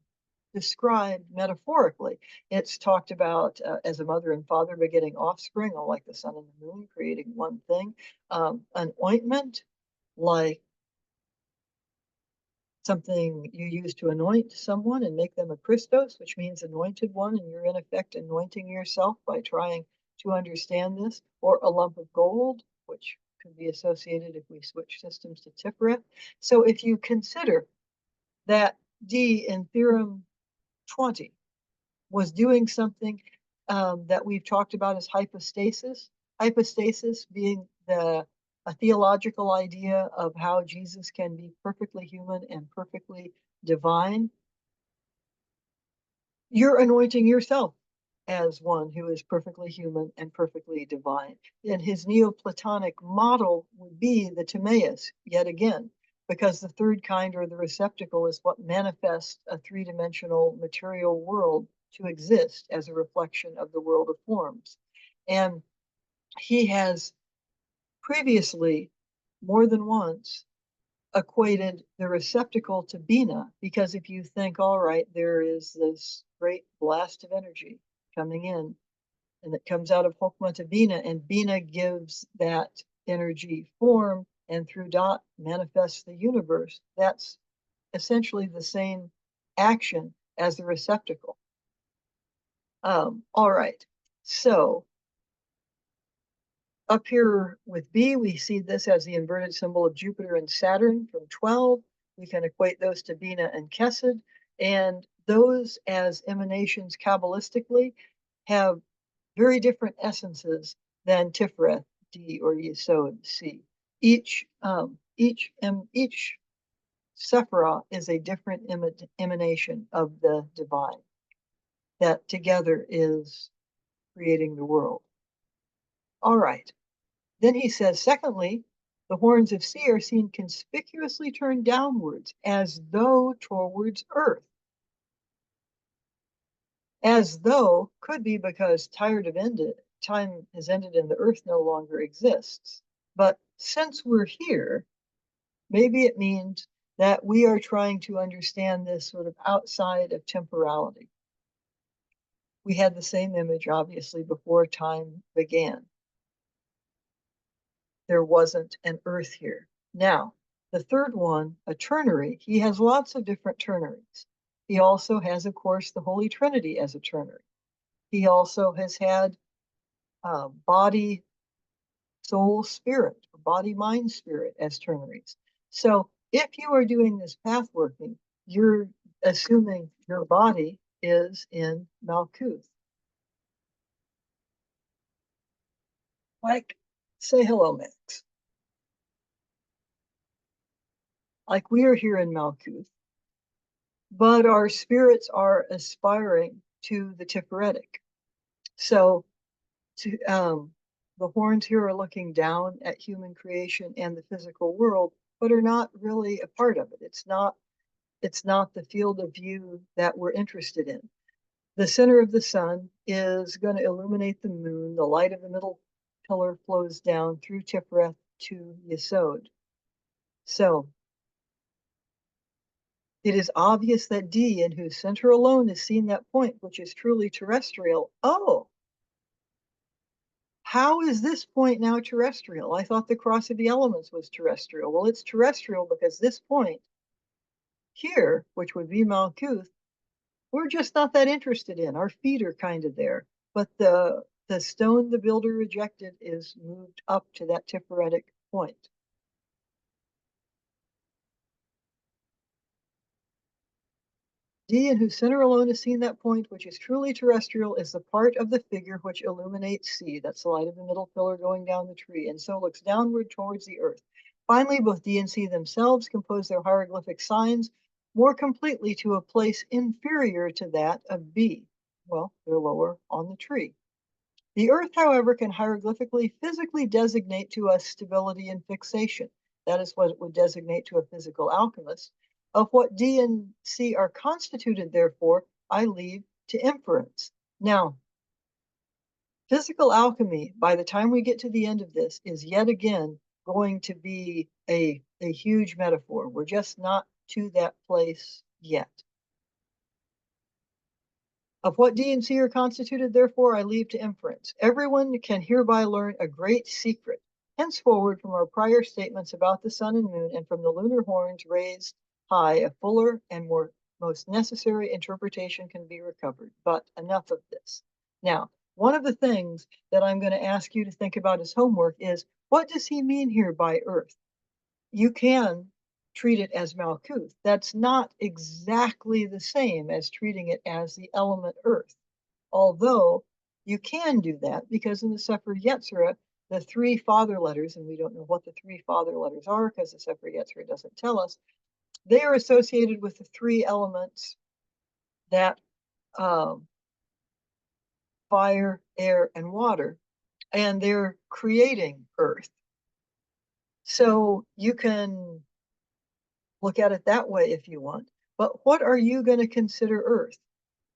described metaphorically. It's talked about as a mother and father begetting offspring, or like the sun and the moon creating one thing. An ointment, like something you use to anoint someone and make them a Christos, which means anointed one, and you're in effect anointing yourself by trying to understand this, or a lump of gold, which could be associated if we switch systems to Tiferet. So if you consider that D in Theorem 20 was doing something that we've talked about as hypostasis. Hypostasis being a theological idea of how Jesus can be perfectly human and perfectly divine. You're anointing yourself as one who is perfectly human and perfectly divine. And his Neoplatonic model would be the Timaeus, yet again, because the third kind, or the receptacle, is what manifests a three-dimensional material world to exist as a reflection of the world of forms. And he has previously, more than once, equated the receptacle to Bina, because if you think, all right, there is this great blast of energy coming in, and it comes out of Hokmah to Bina, and Bina gives that energy form, and through Dot manifests the universe. That's essentially the same action as the receptacle. All right, so up here with B, we see this as the inverted symbol of Jupiter and Saturn from 12. We can equate those to Bina and Kesed, and those as emanations Kabbalistically have very different essences than Tiferet, D, or Yesod, C. Each Sephirah is a different emanation of the divine that together is creating the world. All right. Then he says, secondly, the horns of C are seen conspicuously turned downwards, as though towards earth. As though could be because time has ended and the earth no longer exists. But since we're here, maybe it means that we are trying to understand this sort of outside of temporality. We had the same image, obviously, before time began. There wasn't an earth here. Now, the third one, a ternary, he has lots of different ternaries. He also has, of course, the Holy Trinity as a ternary. He also has had body, soul, spirit, or body, mind, spirit as ternaries. So if you are doing this path working, you're assuming your body is in Malkuth. Like, say hello, Max. Like we are here in Malkuth, but our spirits are aspiring to the Tiferetic. So the horns here are looking down at human creation and the physical world, but are not really a part of it. It's not the field of view that we're interested in. The center of the sun is going to illuminate the moon. The light of the middle pillar flows down through Tiferet to Yesod. So it is obvious that D, in whose center alone is seen that point, which is truly terrestrial. Oh, how is this point now terrestrial? I thought the cross of the elements was terrestrial. Well, it's terrestrial because this point here, which would be Malkuth, we're just not that interested in. Our feet are kind of there. But the stone the builder rejected is moved up to that Tiferetic point. D, in whose center alone is seen that point, which is truly terrestrial, is the part of the figure which illuminates C. That's the light of the middle pillar going down the tree, and so looks downward towards the earth. Finally, both D and C themselves compose their hieroglyphic signs more completely to a place inferior to that of B. Well, they're lower on the tree. The earth, however, can hieroglyphically physically designate to us stability and fixation. That is what it would designate to a physical alchemist. Of what D and C are constituted, therefore, I leave to inference. Now, physical alchemy, by the time we get to the end of this, is yet again going to be a huge metaphor. We're just not to that place yet. Of what D and C are constituted, therefore, I leave to inference. Everyone can hereby learn a great secret. Henceforward, from our prior statements about the sun and moon, and from the lunar horns raised high, a fuller and most necessary interpretation can be recovered. But enough of this. Now, one of the things that I'm going to ask you to think about as homework is, what does he mean here by earth? You can treat it as Malkuth. That's not exactly the same as treating it as the element earth. Although You can do that because in the Sefer Yetzirah, the three father letters, and we don't know what the three father letters are because the Sefer Yetzirah doesn't tell us, they are associated with the three elements that fire, air, and water, and they're creating earth. So you can look at it that way if you want. But what are you going to consider earth?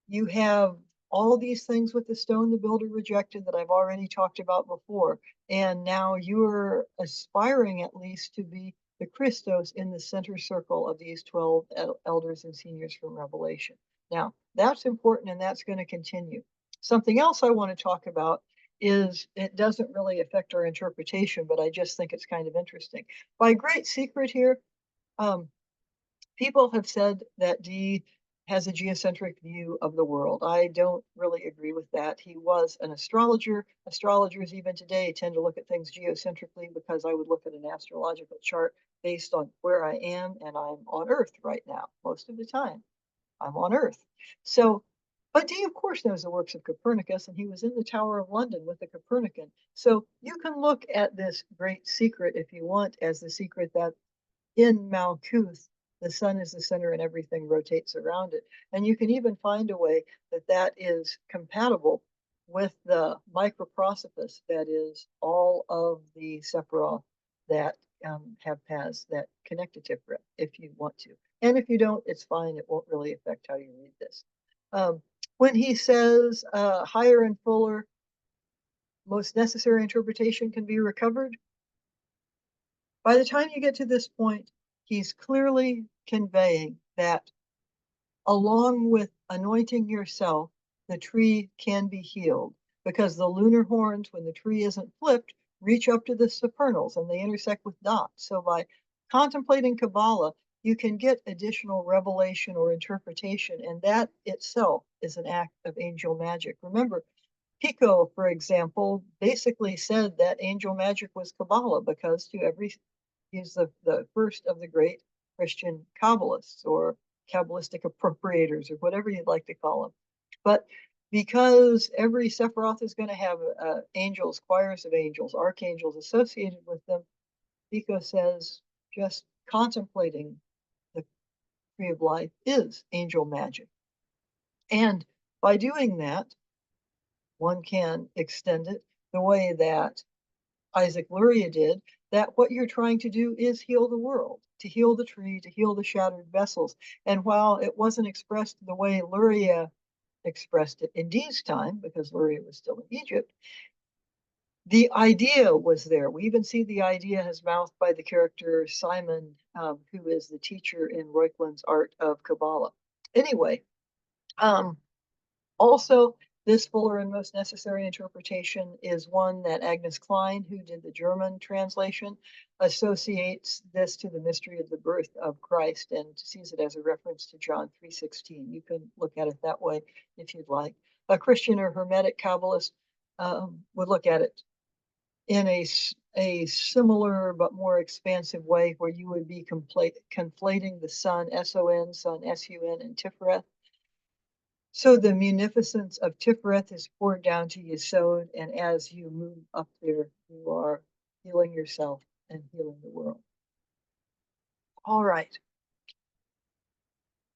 You have all these things with the stone the builder rejected that I've already talked about before. And now you're aspiring at least to be the Christos in the center circle of these 12 elders and seniors from Revelation. Now, that's important and that's going to continue. Something else I want to talk about is it doesn't really affect our interpretation, but I just think it's kind of interesting. By great secret here, people have said that Dee has a geocentric view of the world. I don't really agree with that. He was an astrologer. Astrologers even today tend to look at things geocentrically because I would look at an astrological chart based on where I am, and I'm on Earth right now. Most of the time, I'm on Earth. So, but Dee, of course, knows the works of Copernicus, and he was in the Tower of London with the Copernican. So you can look at this great secret, if you want, as the secret that in Malkuth, the sun is the center and everything rotates around it. And you can even find a way that that is compatible with the microprosopis, that is all of the Sephiroth that have paths that connect to Tiferet, if you want to. And if you don't, it's fine. It won't really affect how you read this. When he says higher and fuller, most necessary interpretation can be recovered, by the time you get to this point, he's clearly conveying that along with anointing yourself, the tree can be healed because the lunar horns, when the tree isn't flipped, reach up to the supernals and they intersect with dots. So by contemplating Kabbalah, you can get additional revelation or interpretation, and that itself is an act of angel magic. Remember, Pico, for example, basically said that angel magic was Kabbalah because he's the first of the great Christian Kabbalists or Kabbalistic appropriators or whatever you'd like to call them. But because every Sephiroth is going to have angels, choirs of angels, archangels associated with them, Pico says just contemplating the tree of life is angel magic. And by doing that, one can extend it the way that Isaac Luria did, that what you're trying to do is heal the world, to heal the tree, to heal the shattered vessels. And while it wasn't expressed the way Luria expressed it in Dee's time, because Luria was still in Egypt, the idea was there. We even see the idea as mouthed by the character Simon, who is the teacher in Reuchlin's Art of Kabbalah. Anyway, also, this fuller and most necessary interpretation is one that Agnes Klein, who did the German translation, associates this to the mystery of the birth of Christ and sees it as a reference to John 3:16. You can look at it that way if you'd like. A Christian or Hermetic Kabbalist would look at it in a similar but more expansive way, where you would be conflating the sun, S-O-N, sun, S-U-N, and Tiferet. So the munificence of Tiferet is poured down to Yesod, and as you move up there, you are healing yourself and healing the world. All right.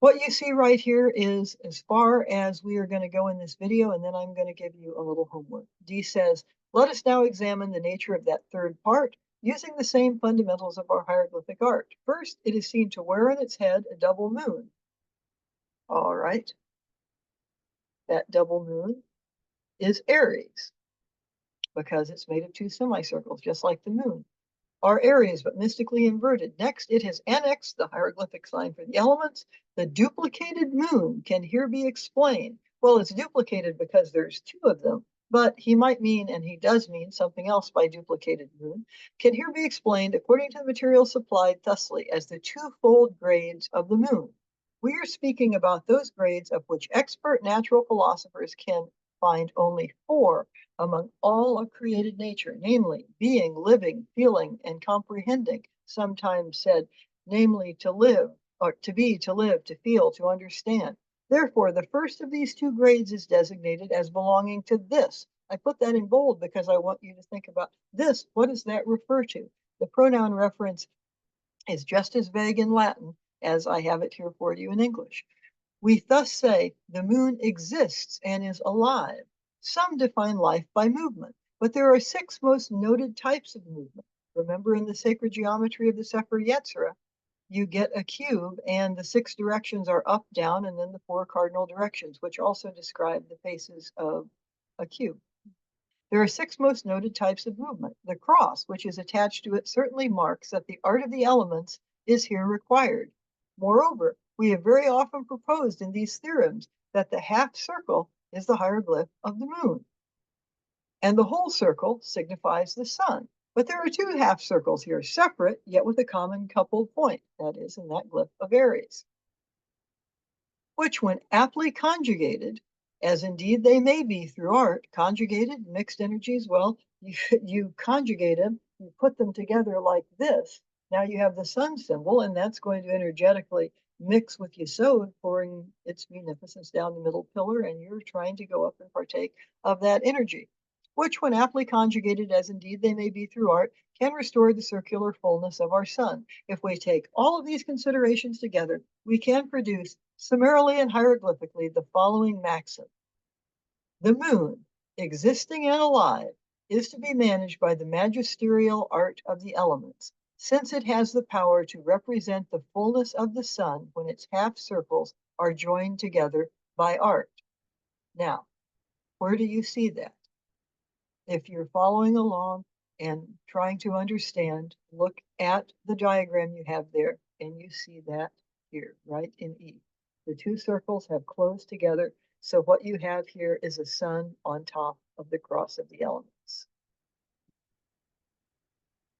What you see right here is as far as we are going to go in this video, and then I'm going to give you a little homework. Dee says, let us now examine the nature of that third part using the same fundamentals of our hieroglyphic art. First, it is seen to wear on its head a double moon. All right. That double moon is Aries because it's made of two semicircles, just like the moon. Are Aries, but mystically inverted. Next, it has annexed the hieroglyphic sign for the elements. The duplicated moon can here be explained. Well, it's duplicated because there's two of them, but he might mean, and he does mean, something else by duplicated moon. Can here be explained according to the material supplied thusly as the twofold grades of the moon. We are speaking about those grades of which expert natural philosophers can find only four among all of created nature, namely being, living, feeling, and comprehending, sometimes said, namely to live, or to be, to live, to feel, to understand. Therefore, the first of these two grades is designated as belonging to this. I put that in bold because I want you to think about this. What does that refer to? The pronoun reference is just as vague in Latin as I have it here for you in English. We thus say the moon exists and is alive. Some define life by movement, but there are 6 most noted types of movement. Remember, in the sacred geometry of the Sefer Yetzirah, you get a cube and the 6 directions are up, down, and then the 4 cardinal directions, which also describe the faces of a cube. There are 6 most noted types of movement. The cross, which is attached to it, certainly marks that the art of the elements is here required. Moreover, we have very often proposed in these theorems that the half circle is the hieroglyph of the moon, and the whole circle signifies the sun. But there are 2 half circles here, separate, yet with a common coupled point, that is, in that glyph of Aries, which when aptly conjugated, as indeed they may be through art, conjugated, mixed energies, well, you conjugate them, you put them together like this. Now you have the sun symbol, and that's going to energetically mix with Yesod, pouring its munificence down the middle pillar, and you're trying to go up and partake of that energy, which when aptly conjugated, as indeed they may be through art, can restore the circular fullness of our sun. If we take all of these considerations together, we can produce summarily and hieroglyphically the following maxim. The moon, existing and alive, is to be managed by the magisterial art of the elements, since it has the power to represent the fullness of the sun when its half circles are joined together by art. Now, where do you see that? If you're following along and trying to understand, look at the diagram you have there, and you see that here, right in E. The 2 circles have closed together, so what you have here is a sun on top of the cross of the elements.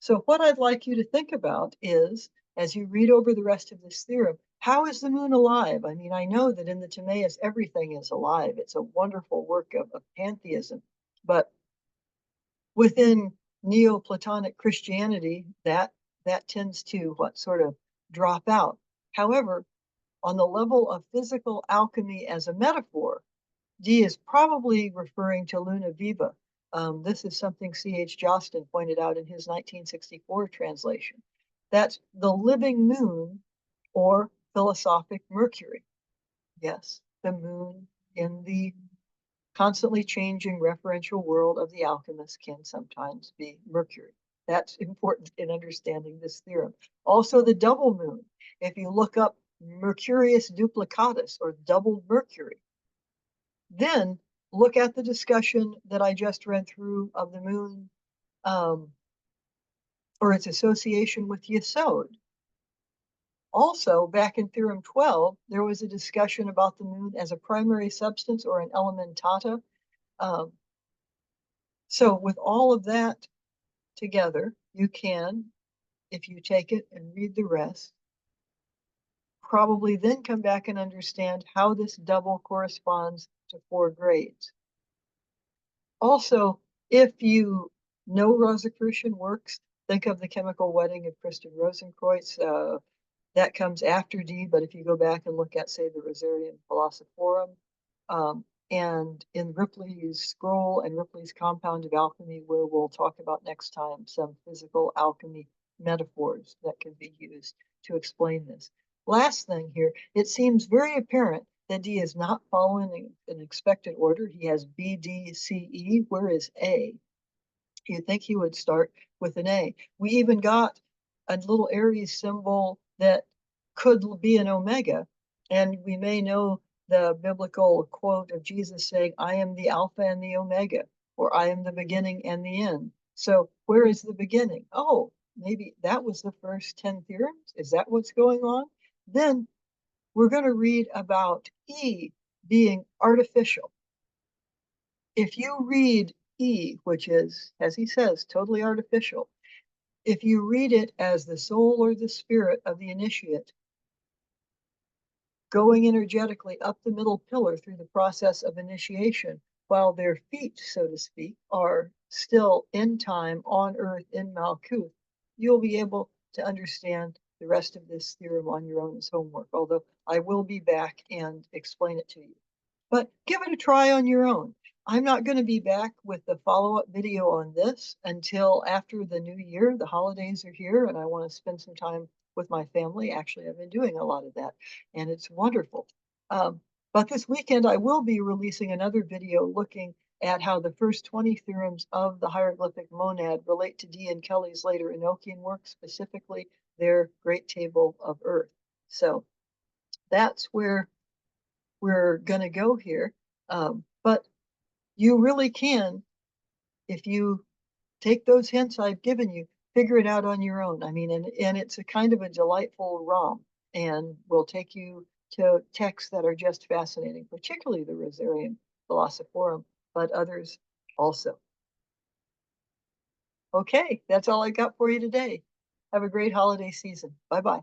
So what I'd like you to think about is, as you read over the rest of this theorem, how is the moon alive? I mean, I know that in the Timaeus, everything is alive. It's a wonderful work of pantheism, but within Neoplatonic Christianity, that tends to sort of drop out. However, on the level of physical alchemy as a metaphor, Dee is probably referring to Luna Viva. This is something C.H. Jostin pointed out in his 1964 translation. That's the living moon or philosophic Mercury. Yes, the moon in the constantly changing referential world of the alchemist can sometimes be Mercury. That's important in understanding this theorem. Also, the double moon. If you look up Mercurius duplicatus, or doubled Mercury, then look at the discussion that I just read through of the moon, or its association with Yesod. Also, back in Theorem 12, there was a discussion about the moon as a primary substance or an elementata. So with all of that together, you can, if you take it and read the rest, probably then come back and understand how this double corresponds to 4 grades. Also, if you know Rosicrucian works, think of the Chemical Wedding of Christian Rosenkreuz. That comes after Dee, but if you go back and look at, say, the Rosarium Philosophorum, and in Ripley's scroll and Ripley's Compound of Alchemy, where we'll talk about next time some physical alchemy metaphors that can be used to explain this. Last thing here, it seems very apparent that Dee is not following an expected order. He has B, D, C, E. Where is A? You'd think he would start with an A. We even got a little Aries symbol that could be an omega, and we may know the biblical quote of Jesus saying, I am the Alpha and the Omega, or I am the beginning and the end. So where is the beginning? Oh, maybe that was the first 10 theorems. Is that what's going on? Then we're going to read about E being artificial. If you read E, which is, as he says, totally artificial, if you read it as the soul or the spirit of the initiate going energetically up the middle pillar through the process of initiation, while their feet, so to speak, are still in time on earth in Malkuth, you'll be able to understand the rest of this theorem on your own as homework. Although I will be back and explain it to you. But give it a try on your own. I'm not going to be back with the follow-up video on this until after the new year. The holidays are here and I want to spend some time with my family. Actually, I've been doing a lot of that and it's wonderful. But this weekend, I will be releasing another video looking at how the first 20 theorems of the Hieroglyphic Monad relate to Dee and Kelly's later Enochian work, specifically their Great Table of Earth. So that's where we're going to go here. But you really can, if you take those hints I've given you, figure it out on your own. I mean, and it's a kind of a delightful romp and will take you to texts that are just fascinating, particularly the Rosarium Philosophorum, but others also. Okay, that's all I got for you today. Have a great holiday season. Bye-bye.